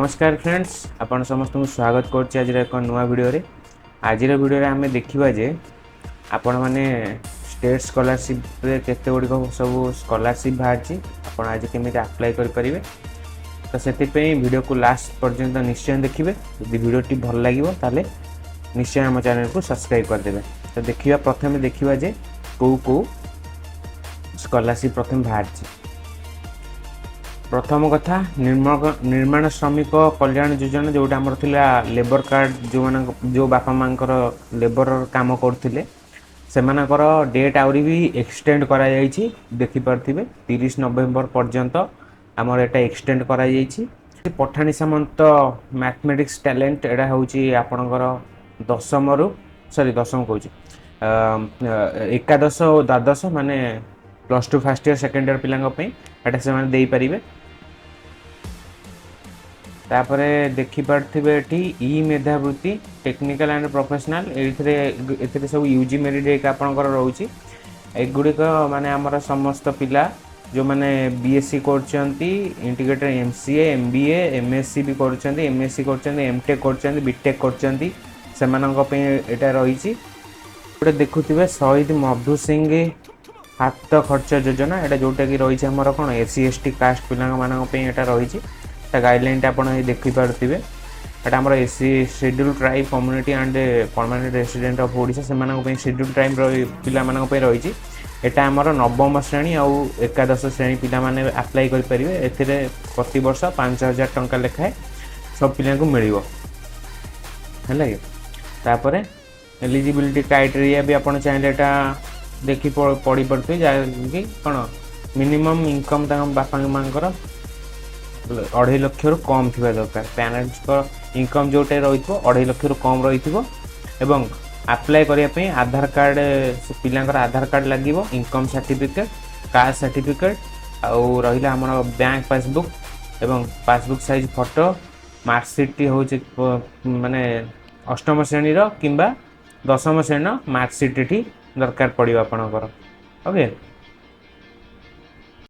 नमस्कार फ्रेंड्स, आपण समस्त को स्वागत करछि आज एक नुआ वीडियो रे। आज वीडियो रे आमे देखिबा जे आपण माने स्टेट स्कॉलरशिप रे केते गुडी को सब स्कॉलरशिप बाहरछि, आपण आज केमिति अप्लाई कर परिबे। तो सेति पे वीडियो को लास्ट पर्यंत निश्चय देखिबे। यदि वीडियो टी भल लागिवो ताले निश्चय हम चैनल को सब्सक्राइब कर देबे। तो देखिबा प्रथमे देखिबा जे को स्कॉलरशिप प्रथम बाहरछि। प्रथम कथा निर्माण श्रमिक कल्याण योजना जोटा आमर थिला लेबर कार्ड जो बापा मांकर लेबर काम करथिले सेमानकर डेट आउरी भी एक्सटेंड करा जायछि। देखि परथिबे 30 नवेम्बर पर्यंत आमर एटा एक्सटेंड करा जायछि। पठाणी सामंत मैथमेटिक्स टैलेंट एटा होउछि आपनकर दशम कहूछि एकादश और द्वादश माने +2 फर्स्ट ईयर सेकेंड ईयर पिलांग पे एटा से माने देई परिबे। तापरे देखि पारथिबे एठी ई मेधावृत्ति टेक्निकल एंड प्रोफेशनल एथिरे सब यूजी मेरिट एक आपनकर रहउछि। एगुडी को माने हमर समस्त पिला जो माने बीएससी करचंती, इंटीग्रेटेड एमसीए, एमबीए, एमएससी भी करचंती, एमएससी करचंती, एमटेक करचंती, बीटेक करचंती सेमानक पे एटा रहिछि। एटा देखुथिबे शहीद मधु सिंह हाथ खर्च योजना एटा जोटा कि रही हमर कोन एससी एसटी कास्ट पिलांग मानक पे एटा रही गाइडलाइन आपण देखि पारथिबे। एटा हमर SC schedule tribe community and permanent resident of Odisha से मानक पे शेड्यूल ट्राइब पिला मानक पे रही। एटा हमर नवम श्रेणी और एकादश श्रेणी पिला माने अप्लाई कर परिबे। एथिरे प्रति वर्ष 5000 टंका लेखाए सब पिला को मिलिबो हला के। तापरे एलिजिबिलिटी क्राइटेरिया भी आपण चाहे एटा देखि पड़ी पड़ते कि कौन मिनिमम इनकम बापा मांकर 2.5 लाख रु कम थी दरकार। पेरेंट्स को इनकम जोटे रही 2.5 लाख रु कम रही एवं अप्लाई करने आधार कार्ड पिलांकर आधार कार्ड लगे, इनकम सर्टिफिकेट, कास्ट सर्टिफिकेट आउ रहा आम बैंक पासबुक एवं पासबुक साइज फोटो मार्कशीट हूँ माने 8म श्रेणी कि 10म श्रेणी मार्कशीट ये दरकार पड़ो आपणकर। ओके।